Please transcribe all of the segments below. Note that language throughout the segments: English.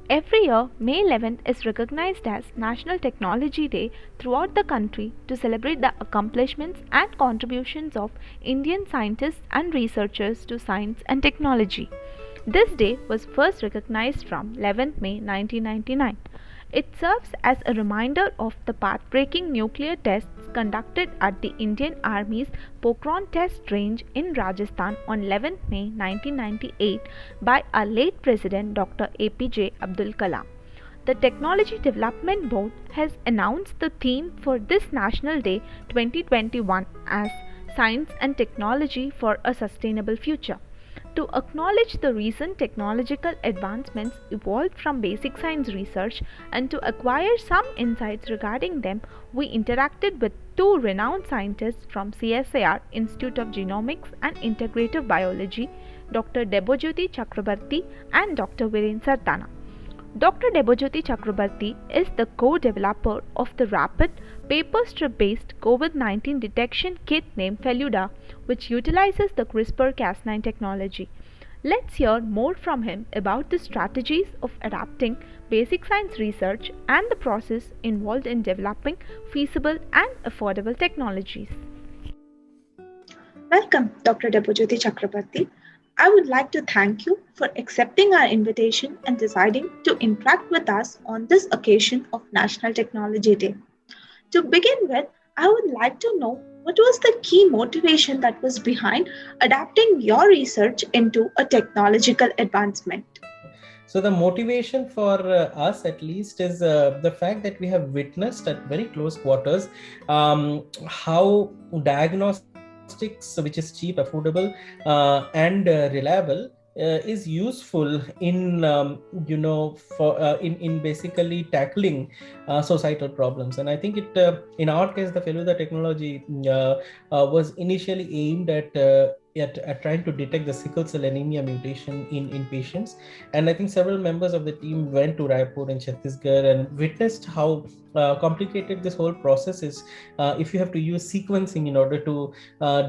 Every year, May 11th is recognized as National Technology Day throughout the country to celebrate the accomplishments and contributions of Indian scientists and researchers to science and technology. This day was first recognized from 11th May 1999. It serves as a reminder of the path-breaking nuclear tests conducted at the Indian Army's Pokhran Test Range in Rajasthan on 11th May 1998 by our late President Dr. APJ Abdul Kalam. The Technology Development Board has announced the theme for this National Day 2021 as Science and Technology for a Sustainable Future. To acknowledge the recent technological advancements evolved from basic science research and to acquire some insights regarding them, we interacted with two renowned scientists from CSIR Institute of Genomics and Integrative Biology, Dr. Debojyoti Chakrabarti and Dr. Viren Sardana. Dr. Debojyoti Chakrabarti is the co-developer of the rapid paper strip-based COVID-19 detection kit named Feluda, which utilizes the CRISPR-Cas9 technology. Let's hear more from him about the strategies of adapting basic science research and the process involved in developing feasible and affordable technologies. Welcome, Dr. Debojyoti Chakrabarti. I would like to thank you for accepting our invitation and deciding to interact with us on this occasion of National Technology Day. To begin with, I would like to know what was the key motivation that was behind adapting your research into a technological advancement? So the motivation for us at least is the fact that we have witnessed at very close quarters how diagnostics, which is cheap, affordable, and reliable, is useful in in basically tackling societal problems. And I think it in our case the Feluda technology was initially aimed at trying to detect the sickle cell anemia mutation in patients. And I think several members of the team went to Raipur in Chhattisgarh and witnessed how complicated this whole process is if you have to use sequencing in order to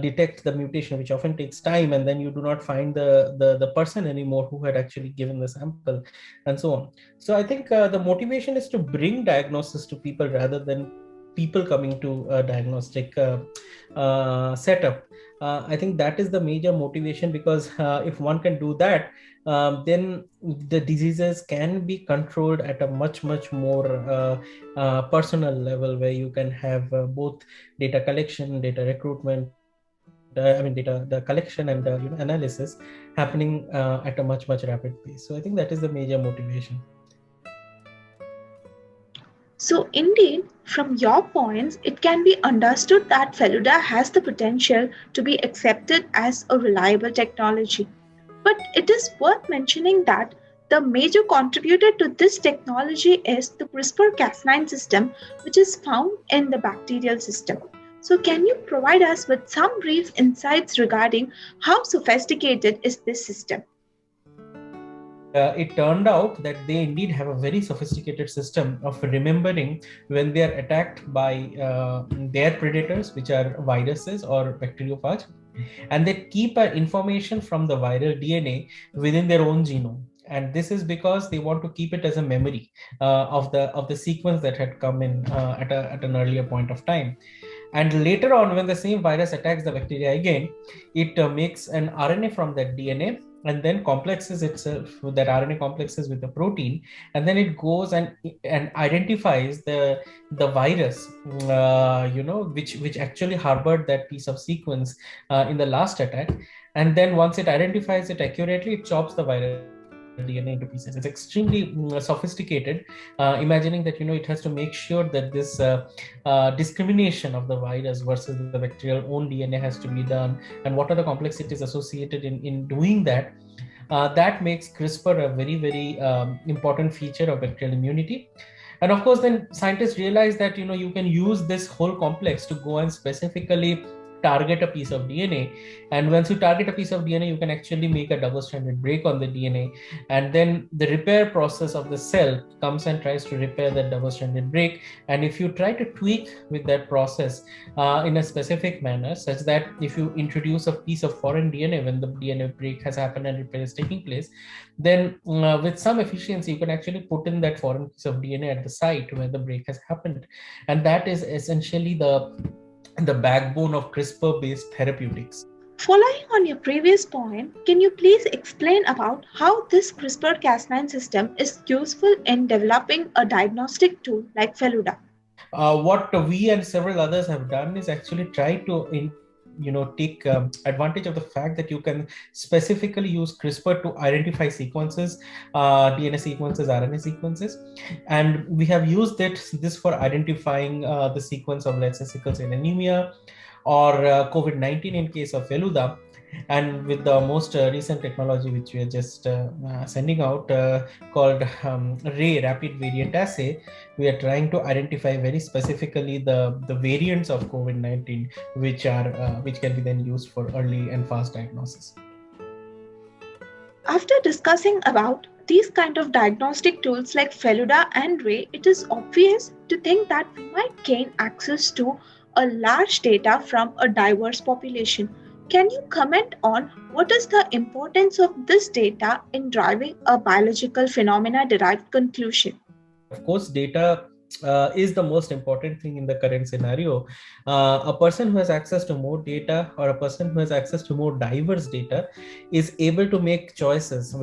detect the mutation, which often takes time, and then you do not find the person anymore who had actually given the sample, and so on. So I think the motivation is to bring diagnosis to people rather than people coming to a diagnostic setup. I think that is the major motivation, because if one can do that, then the diseases can be controlled at a much more personal level, where you can have both data collection, data recruitment, the collection and analysis happening at a much rapid pace. So I think that is the major motivation. So indeed, from your points, it can be understood that Feluda has the potential to be accepted as a reliable technology. But it is worth mentioning that the major contributor to this technology is the CRISPR-Cas9 system, which is found in the bacterial system. So can you provide us with some brief insights regarding how sophisticated is this system? It turned out that they indeed have a very sophisticated system of remembering when they are attacked by their predators, which are viruses or bacteriophages, and they keep information from the viral DNA within their own genome. And this is because they want to keep it as a memory of the sequence that had come in at an earlier point of time. And later on, when the same virus attacks the bacteria again, it makes an RNA from that DNA and then complexes itself with that RNA complexes with the protein, and then it goes and identifies the virus, which actually harbored that piece of sequence in the last attack. And then once it identifies it accurately, it chops the virus DNA into pieces. It's extremely sophisticated, imagining that it has to make sure that this discrimination of the virus versus the bacterial own DNA has to be done, and what are the complexities associated in doing that. That makes CRISPR a very important feature of bacterial immunity. And of course, then scientists realize that you can use this whole complex to go and specifically target a piece of DNA. And once you target a piece of DNA, you can actually make a double-stranded break on the DNA. And then the repair process of the cell comes and tries to repair that double-stranded break. And if you try to tweak with that process in a specific manner, such that if you introduce a piece of foreign DNA when the DNA break has happened and repair is taking place, then with some efficiency, you can actually put in that foreign piece of DNA at the site where the break has happened. And that is essentially the backbone of CRISPR-based therapeutics. Following on your previous point, can you please explain about how this CRISPR-Cas9 system is useful in developing a diagnostic tool like Feluda? What we and several others have done is actually try to take advantage of the fact that you can specifically use CRISPR to identify sequences, DNA sequences, RNA sequences, and we have used this for identifying the sequence of, let's say, sickle cell anemia or COVID-19 in case of Feluda. And with the most recent technology which we are just sending out called RAY, Rapid Variant Assay, we are trying to identify very specifically the variants of COVID-19 which can be then used for early and fast diagnosis. After discussing about these kind of diagnostic tools like Feluda and RAY, it is obvious to think that we might gain access to a large data from a diverse population. Can you comment on what is the importance of this data in driving a biological phenomena derived conclusion? Of course, data is the most important thing in the current scenario. A person who has access to more data, or a person who has access to more diverse data, is able to make choices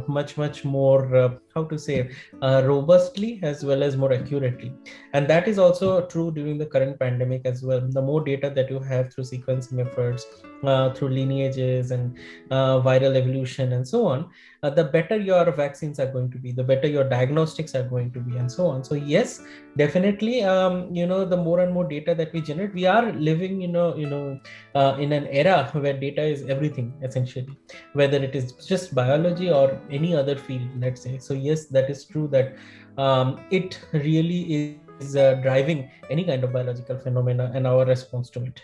much more robustly as well as more accurately. And that is also true during the current pandemic as well. The more data that you have through sequencing efforts, through lineages and viral evolution and so on, the better your vaccines are going to be, the better your diagnostics are going to be, and so on. So yes, definitely, the more and more data that we generate, we are living, in an era where data is everything, essentially, whether it is just biology or any other field, let's say. So yes, that is true that it really is driving any kind of biological phenomena and our response to it.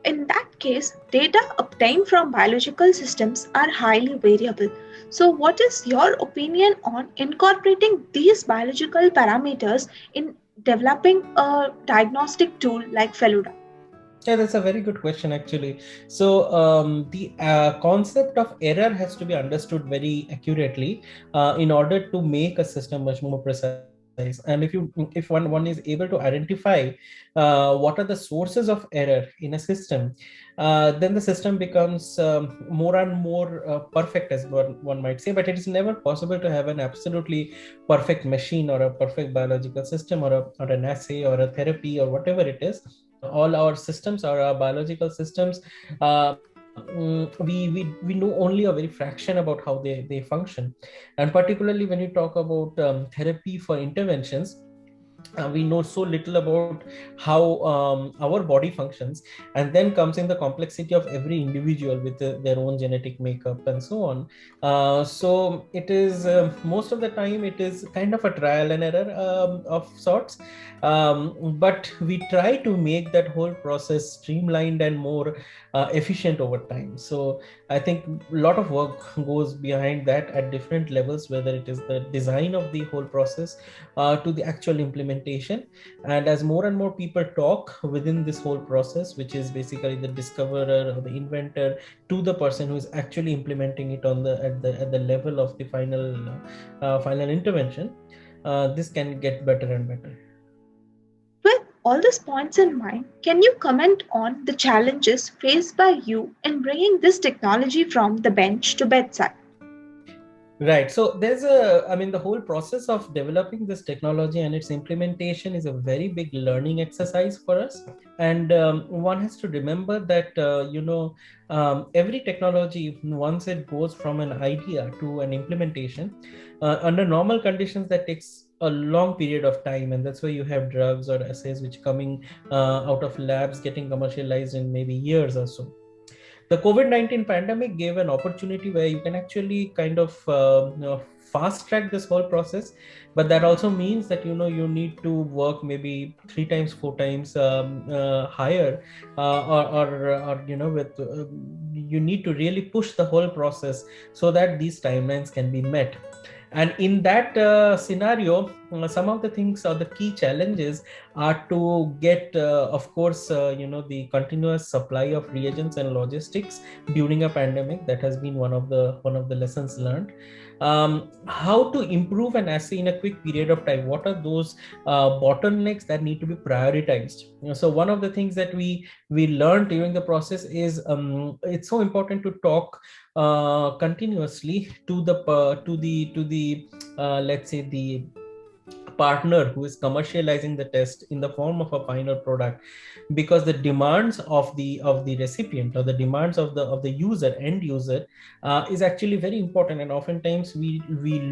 In that case, data obtained from biological systems are highly variable. So, what is your opinion on incorporating these biological parameters in developing a diagnostic tool like Feluda? Yeah, that's a very good question, actually. So the concept of error has to be understood very accurately in order to make a system much more precise. And if one is able to identify what are the sources of error in a system, then the system becomes more and more perfect, as one might say. But it is never possible to have an absolutely perfect machine or a perfect biological system or an assay or a therapy or whatever it is. All our systems or our biological systems, we know only a very fraction about how they function. And particularly when you talk about therapy for interventions, we know so little about how our body functions, and then comes in the complexity of every individual with their own genetic makeup and so on. So it is most of the time it is kind of a trial and error of sorts, but we try to make that whole process streamlined and more efficient over time. So I think a lot of work goes behind that at different levels, whether it is the design of the whole process to the actual implementation. And as more and more people talk within this whole process, which is basically the discoverer or the inventor to the person who is actually implementing it at the level of the final intervention, this can get better and better. With all these points in mind, can you comment on the challenges faced by you in bringing this technology from the bench to bedside? Right. So the whole process of developing this technology and its implementation is a very big learning exercise for us. And one has to remember that, every technology, once it goes from an idea to an implementation, under normal conditions, that takes a long period of time. And that's why you have drugs or assays which coming out of labs getting commercialized in maybe years or so. The COVID-19 pandemic gave an opportunity where you can actually kind of fast track this whole process, but that also means that you need to work maybe 3 times 4 times higher, or with you need to really push the whole process so that these timelines can be met. And in that scenario, some of the things or the key challenges are to get, of course, the continuous supply of reagents and logistics during a pandemic. That has been one of the lessons learned. How to improve an assay in a quick period of time? What are those bottlenecks that need to be prioritized? So one of the things that we learned during the process is, it's so important to talk continuously to the let's say the partner who is commercializing the test in the form of a final product, because the demands of the recipient, or the demands of the user, end user, is actually very important, and oftentimes we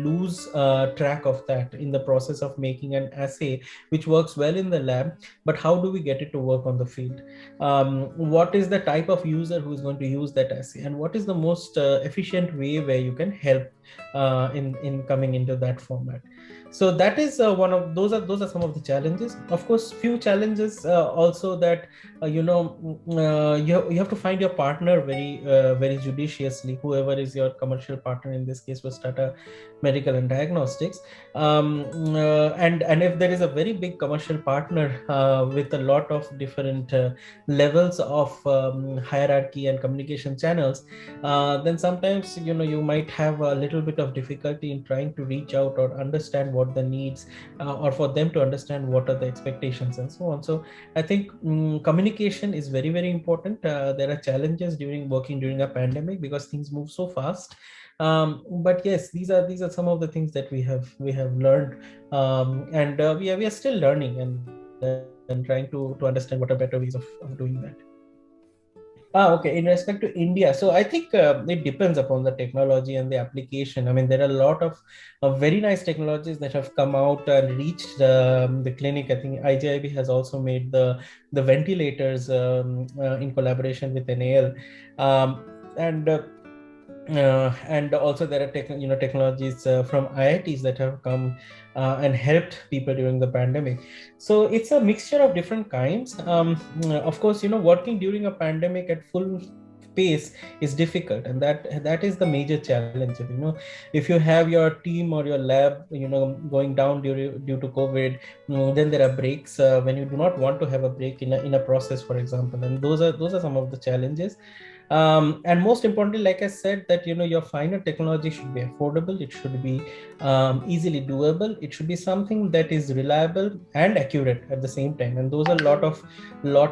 lose track of that in the process of making an assay which works well in the lab. But how do we get it to work on the field? What is the type of user who is going to use that assay, and what is the most efficient way where you can help in coming into that format? So that is one of those are some of the challenges. Of course, few challenges also, that you have to find your partner very judiciously, whoever is your commercial partner. In this case was Tata Medical and Diagnostics. And if there is a very big commercial partner with a lot of different levels of hierarchy and communication channels, then sometimes you might have a little bit of difficulty in trying to reach out or understand what the needs, or for them to understand what are the expectations and so on. So I think communication is very, very important. There are challenges during working during a pandemic because things move so fast. But yes, these are some of the things that we have learned, and we are still learning and trying to understand what are better ways of doing that. Okay. In respect to India, so I think it depends upon the technology and the application. I mean, there are a lot of very nice technologies that have come out and reached the clinic. I think IGIB has also made the ventilators in collaboration with NAL, and and also there are technologies from IITs that have come and helped people during the pandemic. So it's a mixture of different kinds. Of course, working during a pandemic at full pace is difficult, and that is the major challenge. If you have your team or your lab going down due to COVID, then there are breaks when you do not want to have a break in a process, for example, and those are some of the challenges. And most importantly, like I said, that your final technology should be affordable, it should be easily doable, it should be something that is reliable and accurate at the same time, and those are lot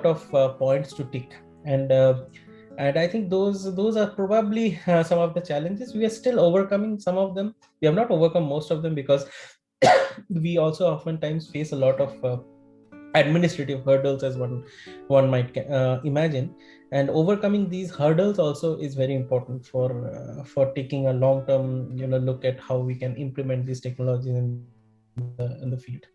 of points to tick. And I think those are probably some of the challenges. We are still overcoming some of them. We have not overcome most of them, because we also oftentimes face a lot of administrative hurdles, as one might imagine. And overcoming these hurdles also is very important for taking a long-term look at how we can implement these technologies in the field.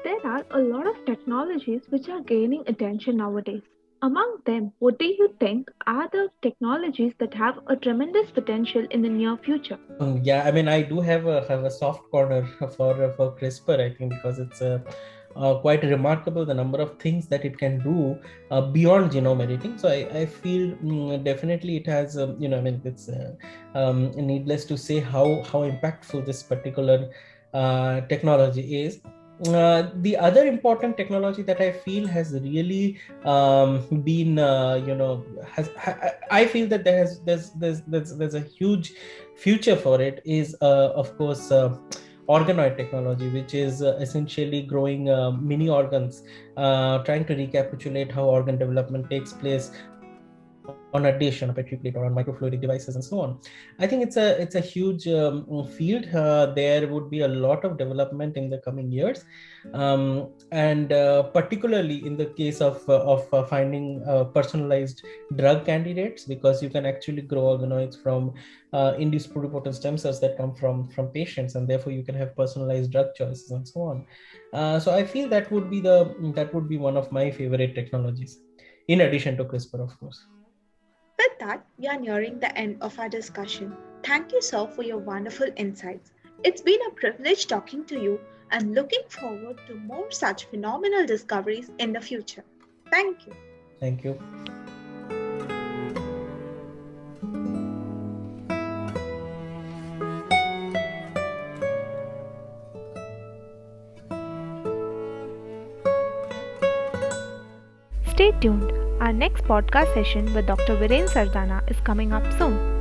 There are a lot of technologies which are gaining attention nowadays. Among them, what do you think are the technologies that have a tremendous potential in the near future? Yeah, I mean, I do have a soft corner for CRISPR, I think, because it's quite remarkable, the number of things that it can do beyond genome editing. So I feel definitely it has, I mean, it's needless to say how impactful this particular technology is. The other important technology that I feel has really been, I feel that there's a huge future for it, is of course organoid technology, which is essentially growing mini organs, trying to recapitulate how organ development takes place on a dish, on a petri plate, or on microfluidic devices, and so on. I think it's a huge field. There would be a lot of development in the coming years, and particularly in the case of finding personalized drug candidates, because you can actually grow organoids from induced pluripotent stem cells that come from patients, and therefore you can have personalized drug choices and so on. So I feel that would be one of my favorite technologies, in addition to CRISPR, of course. With that, we are nearing the end of our discussion. Thank you, sir, for your wonderful insights. It's been a privilege talking to you and looking forward to more such phenomenal discoveries in the future. Thank you. Thank you. Stay tuned. Our next podcast session with Dr. Viren Sardana is coming up soon.